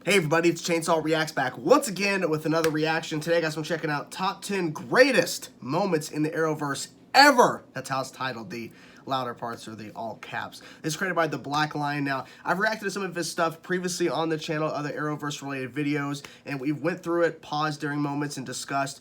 Hey everybody, it's Chainsaw Reacts back once again with another reaction. Today, guys, I'm checking out top 10 greatest moments in the Arrowverse ever. That's how it's titled. The louder parts are the all caps. It's created by the Black Lion. Now, I've reacted to some of his stuff previously on the channel, other Arrowverse related videos, and we went through it, paused during moments, and discussed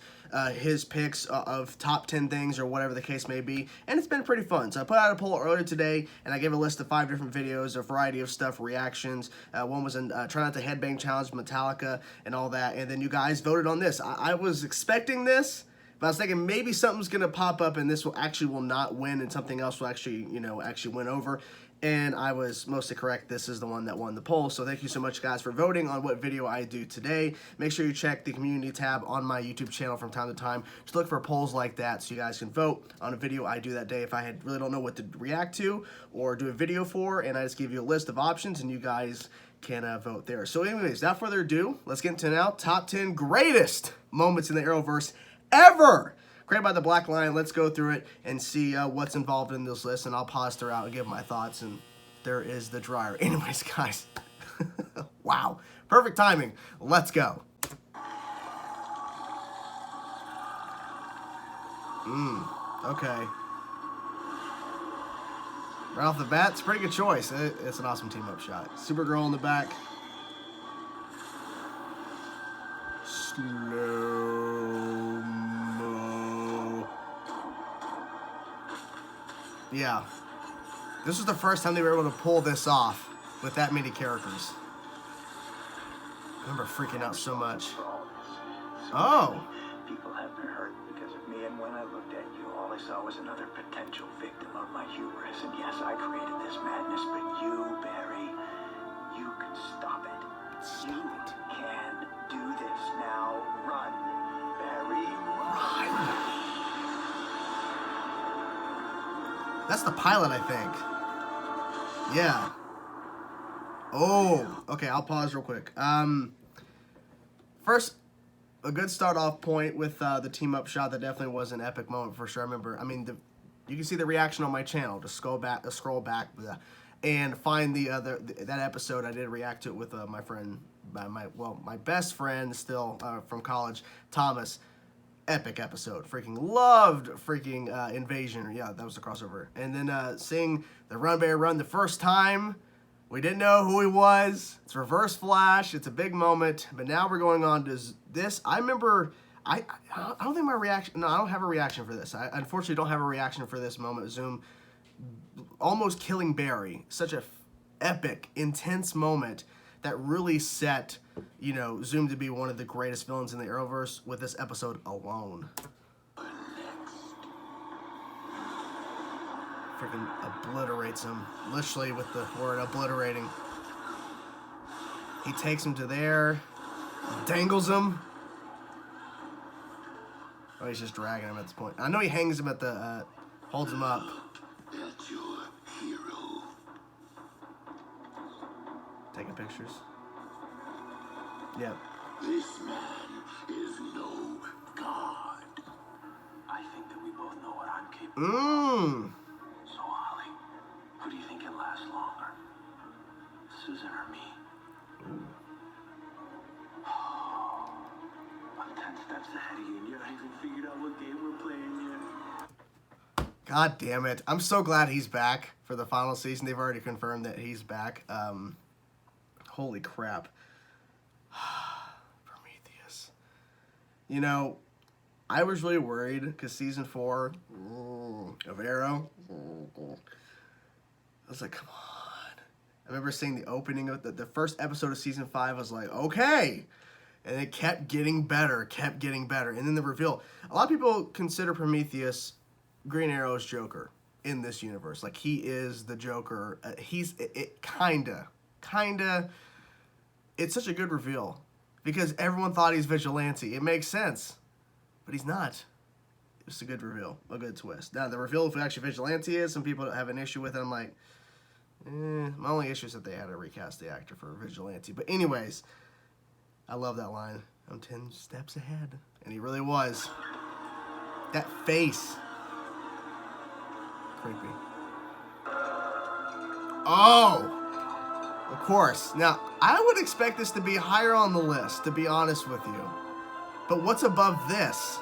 his picks of top 10 things or whatever the case may be, and it's been pretty fun. So I put out a poll earlier today, and I gave a list of 5 different videos, a variety of stuff, reactions. One was in Try Not to Headbang Challenge, Metallica, and all that, and then you guys voted on this. I was expecting this, but I was thinking maybe something's going to pop up and this will not win and something else will actually win over. And I was mostly correct. This is the one that won the poll. So thank you so much, guys, for voting on what video I do today. Make sure you check the community tab on my YouTube channel from time to time to look for polls like that so you guys can vote on a video I do that day if I really don't know what to react to or do a video for. And I just give you a list of options and you guys can vote there. So anyways, without further ado, let's get into now top 10 greatest moments in the Arrowverse ever. Created by the Black Lion. Let's go through it and see what's involved in this list, and I'll pause throughout and give my thoughts, and there is the dryer. Anyways, guys, wow, perfect timing. Let's go. Okay. Right off the bat, it's a pretty good choice. It's an awesome team-up shot. Supergirl in the back. Slow-mo. Yeah. This was the first time they were able to pull this off with that many characters. I remember freaking out so much. Oh. People have been hurt because of me, and when I looked at you, all I saw was another potential victim of my hubris. And yes, I created this madness, but you, Barry, you can stop it. You can do this. Now run, Barry, run. That's the pilot, I think. Yeah. Oh, okay, I'll pause real quick. First, a good start-off point with the team-up shot. That definitely was an epic moment for sure. I remember, you can see the reaction on my channel. Just scroll back, and find that episode. I did react to it with my friend, my best friend still from college, Thomas. Epic episode. Freaking loved freaking Invasion. Yeah, that was the crossover. And then seeing the Run Bear Run the first time. We didn't know who he was. It's Reverse Flash. It's a big moment. But now we're going on to this. I remember, I don't think my reaction, no, I don't have a reaction for this. I unfortunately don't have a reaction for this moment. Zoom almost killing Barry. Such a epic, intense moment that really set, Zoom to be one of the greatest villains in the Arrowverse with this episode alone. Freaking obliterates him, literally with the word obliterating. He takes him to there, dangles him. Oh, he's just dragging him at this point. I know he hangs him at the, holds him up. That's your hero. Taking pictures. Yep. This man is no god. I think that we both know what I'm capable of. So, Holly, who do you think can last longer? Susan or me? I'm 10 steps ahead of you, and you haven't even figured out what game we're playing yet. God damn it. I'm so glad he's back for the final season. They've already confirmed that he's back. Holy crap. Prometheus. I was really worried because season 4 of Arrow, I was like, come on. I remember seeing the opening of the first episode of season 5. I was like, okay. And it kept getting better. And then the reveal. A lot of people consider Prometheus Green Arrow's Joker in this universe. Like, he is the Joker. Kinda. It's such a good reveal because everyone thought he's Vigilante. It makes sense, but he's not. It's a good reveal, a good twist. Now, the reveal of who actually Vigilante is, some people have an issue with it. I'm like, my only issue is that they had to recast the actor for Vigilante. But anyways, I love that line. I'm 10 steps ahead. And he really was. That face. Creepy. Oh! course. Now, I would expect this to be higher on the list, to be honest with you. But what's above this?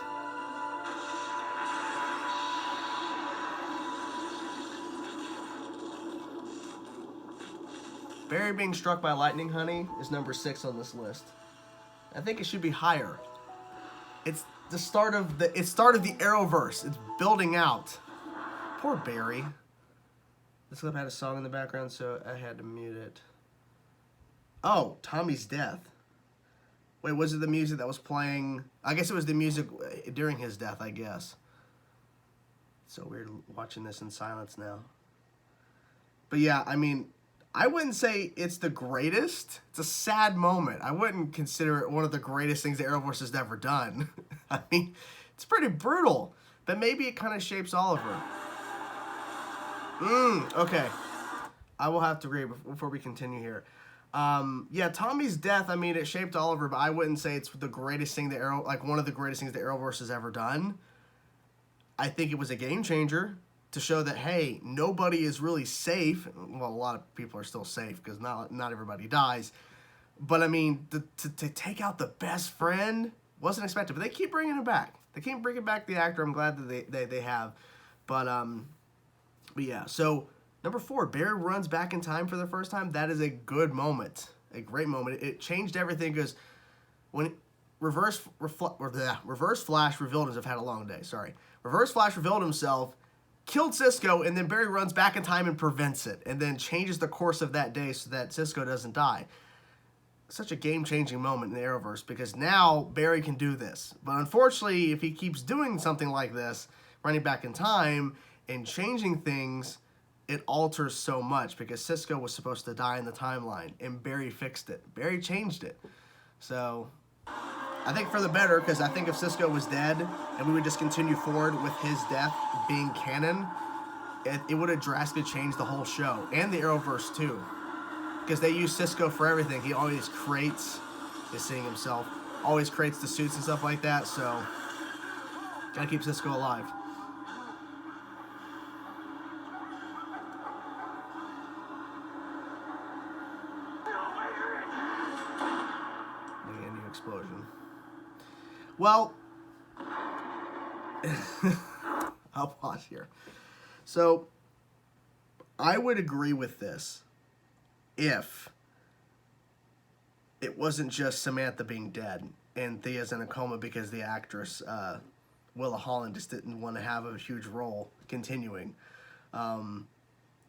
Barry being struck by lightning, honey, is number 6 on this list. I think it should be higher. It's the start of the Arrowverse. It's building out. Poor Barry. This clip had a song in the background, so I had to mute it. Oh, Tommy's death. Wait, was it the music that was playing? I guess it was the music during his death, I guess. It's so weird watching this in silence now. But yeah, I mean, I wouldn't say it's the greatest. It's a sad moment. I wouldn't consider it one of the greatest things the Arrowverse has ever done. I mean, it's pretty brutal. But maybe it kind of shapes Oliver. Okay. I will have to agree before we continue here. Yeah, Tommy's death, I mean, it shaped Oliver, but I wouldn't say it's the greatest thing one of the greatest things the Arrowverse has ever done. I think it was a game changer to show that, hey, nobody is really safe. Well, a lot of people are still safe because not everybody dies. But, I mean, to take out the best friend wasn't expected. But they keep bringing it back. They keep bringing back the actor. I'm glad that they have. But yeah, so number 4, Barry runs back in time for the first time. That is a good moment, a great moment. It changed everything because when Reverse Flash revealed himself. I've had a long day, sorry. Reverse Flash revealed himself, killed Cisco, and then Barry runs back in time and prevents it, and then changes the course of that day so that Cisco doesn't die. Such a game-changing moment in the Arrowverse because now Barry can do this. But unfortunately, if he keeps doing something like this, running back in time and changing things, it alters so much because Cisco was supposed to die in the timeline and Barry fixed it. Barry changed it. So I think for the better, because I think if Cisco was dead and we would just continue forward with his death being canon, it would have drastically changed the whole show and the Arrowverse too. Because they use Cisco for everything. He always creates, is seeing himself, always creates the suits and stuff like that, so gotta keep Cisco alive. A new explosion. Well, I'll pause here. So, I would agree with this if it wasn't just Samantha being dead and Thea's in a coma because the actress Willa Holland just didn't want to have a huge role continuing.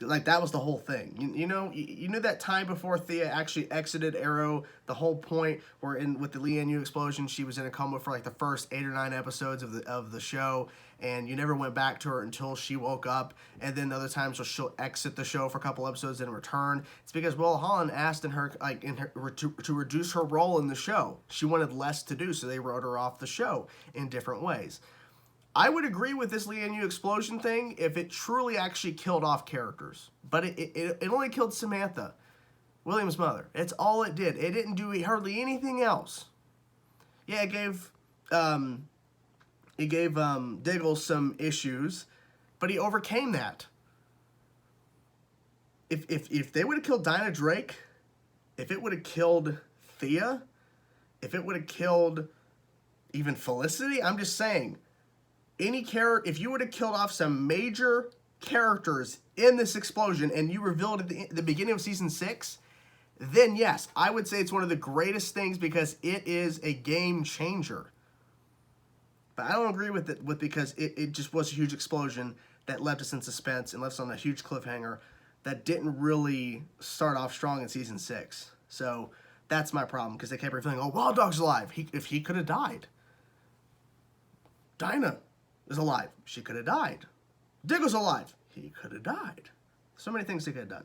Like, that was the whole thing. You know that time before Thea actually exited Arrow, the whole point where with the Lian Yu explosion, she was in a coma for like the first 8 or 9 episodes of the show, and you never went back to her until she woke up, and then other times she'll exit the show for a couple episodes and return. It's because Willa Holland asked to reduce her role in the show. She wanted less to do, so they wrote her off the show in different ways. I would agree with this Lian Yu explosion thing if it truly actually killed off characters. But it only killed Samantha, William's mother. It's all it did. It didn't do hardly anything else. Yeah, it gave Diggle some issues, but he overcame that. If they would have killed Dinah Drake, if it would have killed Thea, if it would have killed even Felicity, I'm just saying, if you would have killed off some major characters in this explosion and you revealed at the beginning of season 6, then yes, I would say it's one of the greatest things because it is a game changer. But I don't agree with it because it just was a huge explosion that left us in suspense and left us on a huge cliffhanger that didn't really start off strong in season 6. So that's my problem because they kept revealing, oh, Wild Dog's alive. If he could have died. Dinah is alive. She could have died. Diggle's alive. He could have died. So many things they could have done.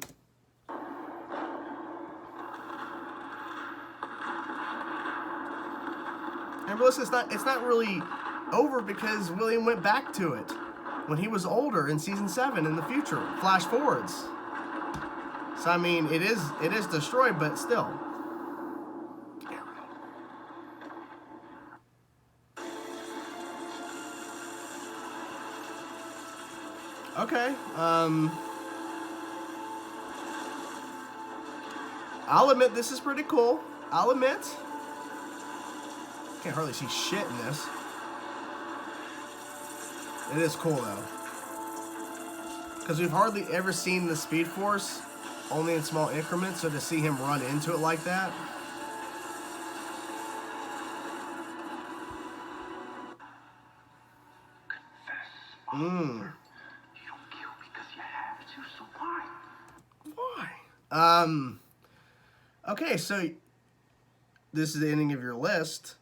And listen, it's not really over because William went back to it when he was older in season 7 in the future. Flash forwards. So I mean, it is destroyed, but still. Okay, I'll admit this is pretty cool. I'll admit. Can't hardly see shit in this. It is cool though. Because we've hardly ever seen the Speed Force, only in small increments, so to see him run into it like that. Confess, Oliver. You don't kill because you have to, so why? Why? Okay, so this is the ending of your list.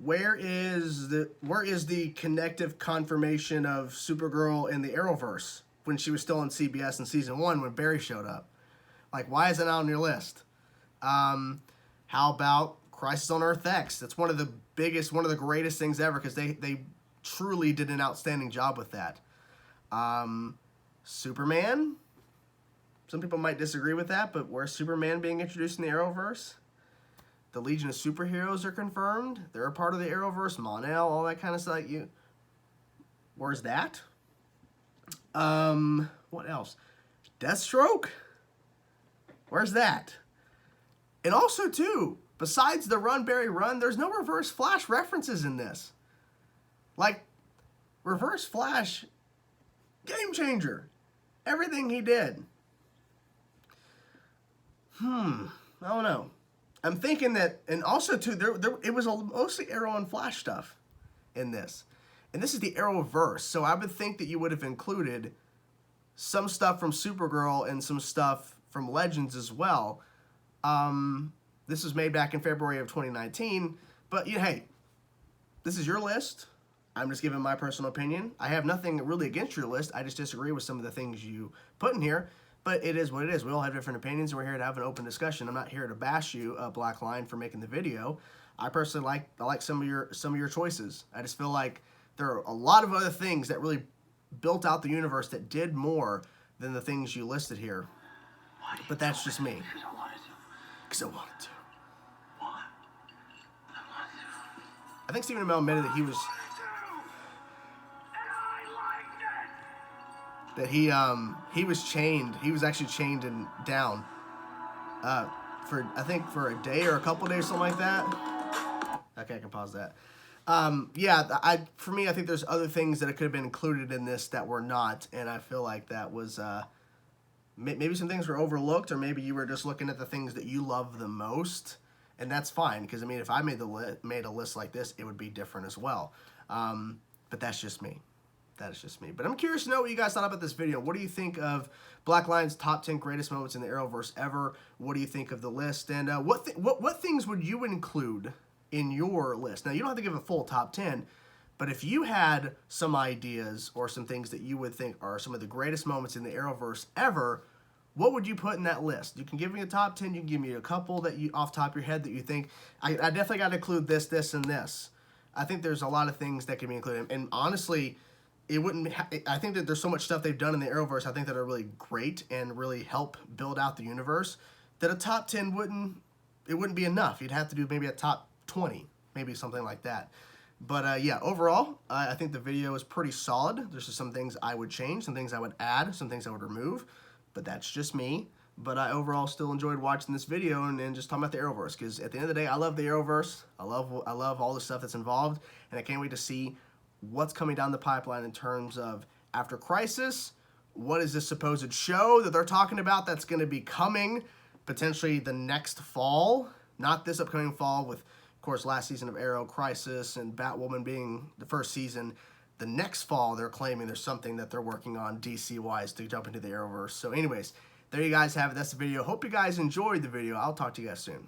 Where is the connective confirmation of Supergirl in the Arrowverse when she was still on CBS in season 1 when Barry showed up? Like, why is it not on your list? How about Crisis on Earth X? That's one of the biggest, one of the greatest things ever, because they truly did an outstanding job with that. Superman? Some people might disagree with that, but where's Superman being introduced in the Arrowverse? The Legion of Superheroes are confirmed. They're a part of the Arrowverse. Mon-El, all that kind of stuff. Where's that? What else? Deathstroke? Where's that? And also, too, besides the Run, Barry, Run, there's no Reverse Flash references in this. Like, Reverse Flash, game changer. Everything he did. I don't know. I'm thinking that, and also too, it was mostly Arrow and Flash stuff in this. And this is the Arrowverse, so I would think that you would have included some stuff from Supergirl and some stuff from Legends as well. This was made back in February of 2019, but hey, this is your list. I'm just giving my personal opinion. I have nothing really against your list. I just disagree with some of the things you put in here. But it is what it is. We all have different opinions, and we're here to have an open discussion. I'm not here to bash you, Black Line, for making the video. I personally like some of your choices. I just feel like there are a lot of other things that really built out the universe that did more than the things you listed here. But that's just me. Because I wanted to. Because I wanted to. What? I wanted to. I think Stephen Amell admitted that he was... that he was chained. He was actually chained and down for, I think, for a day or a couple days, something like that. Okay, I can pause that. Yeah, for me, I think there's other things that could have been included in this that were not, and I feel like that was maybe some things were overlooked, or maybe you were just looking at the things that you love the most, and that's fine, because I mean, if I made a list like this, it would be different as well. But that's just me. That is just me. But I'm curious to know what you guys thought about this video. What do you think of Black Lion's top 10 greatest moments in the Arrowverse ever? What do you think of the list? And what things would you include in your list? Now, you don't have to give a full top 10, but if you had some ideas or some things that you would think are some of the greatest moments in the Arrowverse ever, what would you put in that list? You can give me a top 10. You can give me a couple that you, off the top of your head, that you think, I definitely got to include this, this, and this. I think there's a lot of things that can be included. And honestly, it wouldn't. I think that there's so much stuff they've done in the Arrowverse, I think, that are really great and really help build out the universe, that a top 10 wouldn't be enough. You'd have to do maybe a top 20, maybe something like that. But yeah, overall, I think the video is pretty solid. There's just some things I would change, some things I would add, some things I would remove, but that's just me. But I overall still enjoyed watching this video and just talking about the Arrowverse, because at the end of the day, I love the Arrowverse. I love all the stuff that's involved, and I can't wait to see what's coming down the pipeline in terms of after Crisis. What is this supposed show that they're talking about that's going to be coming potentially the next fall? Not this upcoming fall with, of course, last season of Arrow, Crisis, and Batwoman being the first season. The next fall, they're claiming there's something that they're working on DC-wise to jump into the Arrowverse. So anyways, there you guys have it. That's the video. Hope you guys enjoyed the video. I'll talk to you guys soon.